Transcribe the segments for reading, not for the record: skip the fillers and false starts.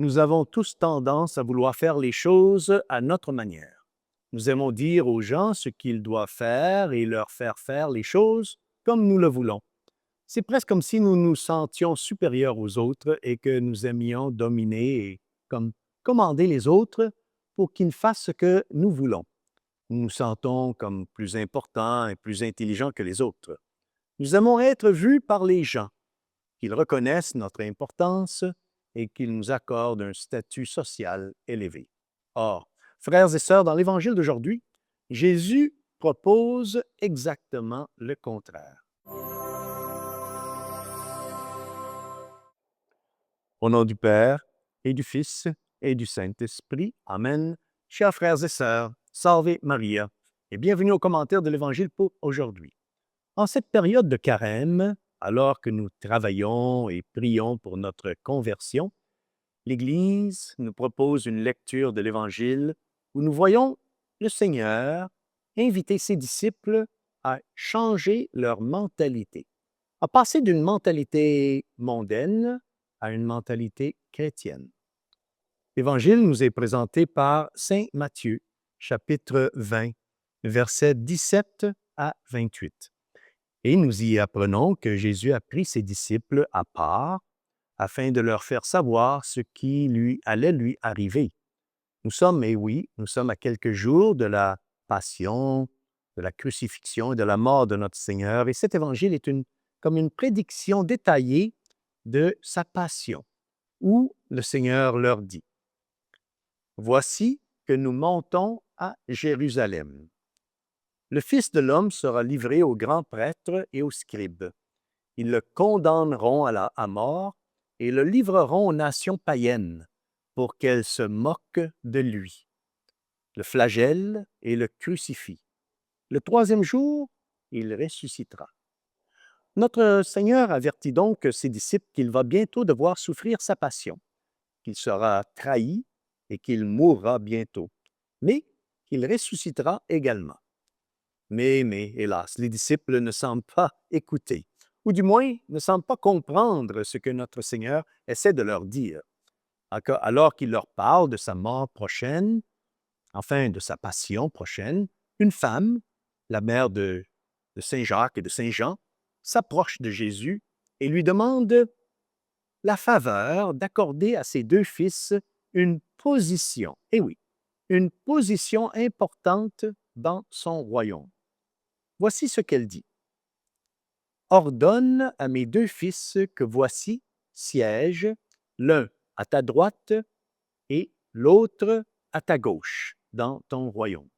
Nous avons tous tendance à vouloir faire les choses à notre manière. Nous aimons dire aux gens ce qu'ils doivent faire et leur faire les choses comme nous le voulons. C'est presque comme si nous nous sentions supérieurs aux autres et que nous aimions dominer et comme commander les autres pour qu'ils fassent ce que nous voulons. Nous nous sentons comme plus importants et plus intelligents que les autres. Nous aimons être vus par les gens, qu'ils reconnaissent notre importance et qu'ils nous accordent un statut social élevé. Or, frères et sœurs, dans l'Évangile d'aujourd'hui, Jésus propose exactement le contraire. Au nom du Père et du Fils et du Saint-Esprit, Amen. Chers frères et sœurs, Salve Maria et bienvenue au commentaire de l'Évangile pour aujourd'hui. En cette période de carême, alors que nous travaillons et prions pour notre conversion, l'Église nous propose une lecture de l'Évangile où nous voyons le Seigneur inviter ses disciples à changer leur mentalité, à passer d'une mentalité mondaine à une mentalité chrétienne. L'Évangile nous est présenté par Saint Matthieu, chapitre 20, versets 17 à 28. Et nous y apprenons que Jésus a pris ses disciples à part afin de leur faire savoir ce qui allait lui arriver. Nous sommes, et oui, nous sommes à quelques jours de la passion, de la crucifixion et de la mort de notre Seigneur. Et cet évangile est comme une prédiction détaillée de sa passion, où le Seigneur leur dit, « Voici que nous montons à Jérusalem. Le Fils de l'homme sera livré aux grands prêtres et aux scribes. Ils le condamneront à mort et le livreront aux nations païennes pour qu'elles se moquent de lui. Le flagellent et le crucifient. Le troisième jour, il ressuscitera. » Notre Seigneur avertit donc ses disciples qu'il va bientôt devoir souffrir sa passion, qu'il sera trahi et qu'il mourra bientôt, mais qu'il ressuscitera également. Mais, hélas, les disciples ne semblent pas écouter, ou du moins ne semblent pas comprendre ce que notre Seigneur essaie de leur dire. Alors qu'il leur parle de sa mort prochaine, enfin de sa passion prochaine, une femme, la mère de Saint Jacques et de Saint Jean, s'approche de Jésus et lui demande la faveur d'accorder à ses deux fils une position, et oui, une position importante dans son royaume. Voici ce qu'elle dit. « Ordonne à mes deux fils que voici siègent, l'un à ta droite et l'autre à ta gauche, dans ton royaume. »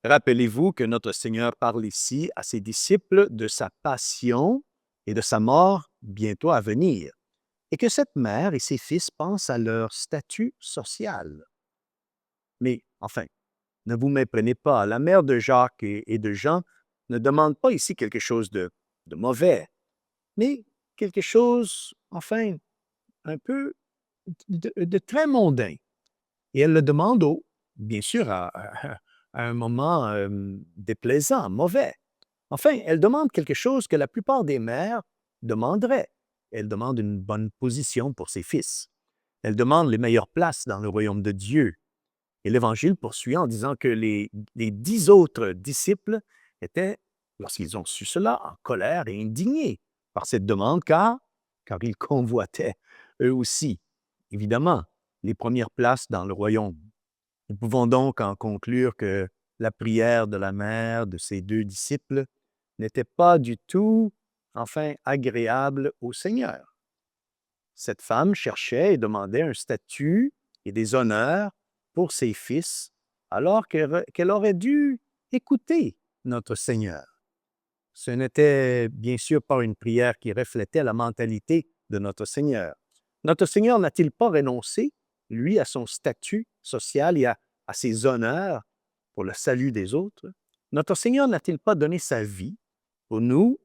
Rappelez-vous que notre Seigneur parle ici à ses disciples de sa passion et de sa mort bientôt à venir, et que cette mère et ses fils pensent à leur statut social. Mais enfin, ne vous méprenez pas, la mère de Jacques et de Jean ne demande pas ici quelque chose de mauvais, mais quelque chose, enfin, un peu de très mondain. Et elle le demande, bien sûr, à un moment déplaisant, mauvais. Enfin, elle demande quelque chose que la plupart des mères demanderaient. Elle demande une bonne position pour ses fils. Elle demande les meilleures places dans le royaume de Dieu. Et l'Évangile poursuit en disant que les 10 autres disciples étaient, lorsqu'ils ont su cela, en colère et indignés par cette demande, car ils convoitaient, eux aussi, évidemment, les premières places dans le royaume. Nous pouvons donc en conclure que la prière de la mère de ces deux disciples n'était pas du tout, enfin, agréable au Seigneur. Cette femme cherchait et demandait un statut et des honneurs pour ses fils, alors qu'elle aurait dû écouter notre Seigneur. Ce n'était bien sûr pas une prière qui reflétait la mentalité de notre Seigneur. Notre Seigneur n'a-t-il pas renoncé, lui, à son statut social et à ses honneurs pour le salut des autres? Notre Seigneur n'a-t-il pas donné sa vie pour nous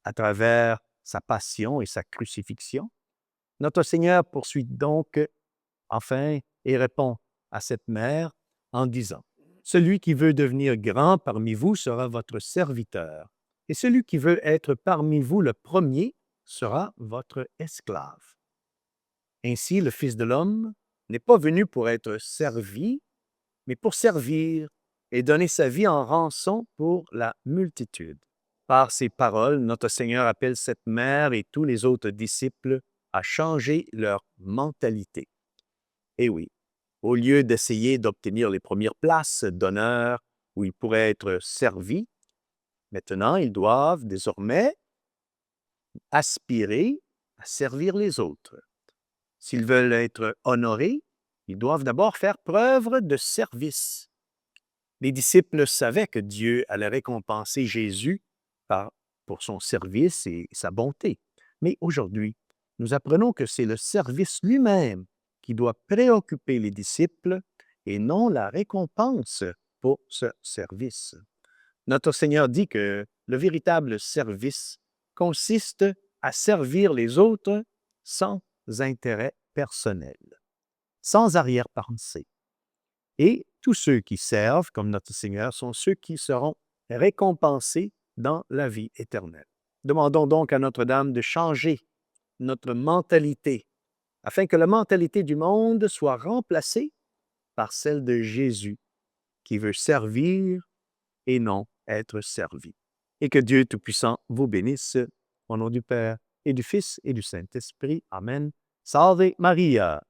à travers sa passion et sa crucifixion? Notre Seigneur poursuit donc, enfin, et répond à cette mère en disant, « Celui qui veut devenir grand parmi vous sera votre serviteur, et celui qui veut être parmi vous le premier sera votre esclave. » Ainsi, le Fils de l'homme n'est pas venu pour être servi, mais pour servir et donner sa vie en rançon pour la multitude. Par ces paroles, notre Seigneur appelle cette mère et tous les autres disciples à changer leur mentalité. Et oui, au lieu d'essayer d'obtenir les premières places d'honneur où ils pourraient être servis, maintenant ils doivent désormais aspirer à servir les autres. S'ils veulent être honorés, ils doivent d'abord faire preuve de service. Les disciples savaient que Dieu allait récompenser Jésus pour son service et sa bonté. Mais aujourd'hui, nous apprenons que c'est le service lui-même qui doit préoccuper les disciples et non la récompense pour ce service. Notre Seigneur dit que le véritable service consiste à servir les autres sans intérêt personnel, sans arrière-pensée. Et tous ceux qui servent comme notre Seigneur sont ceux qui seront récompensés dans la vie éternelle. Demandons donc à Notre-Dame de changer notre mentalité afin que la mentalité du monde soit remplacée par celle de Jésus qui veut servir et non être servi. Et que Dieu Tout-Puissant vous bénisse. Au nom du Père et du Fils et du Saint-Esprit. Amen. Salve Maria.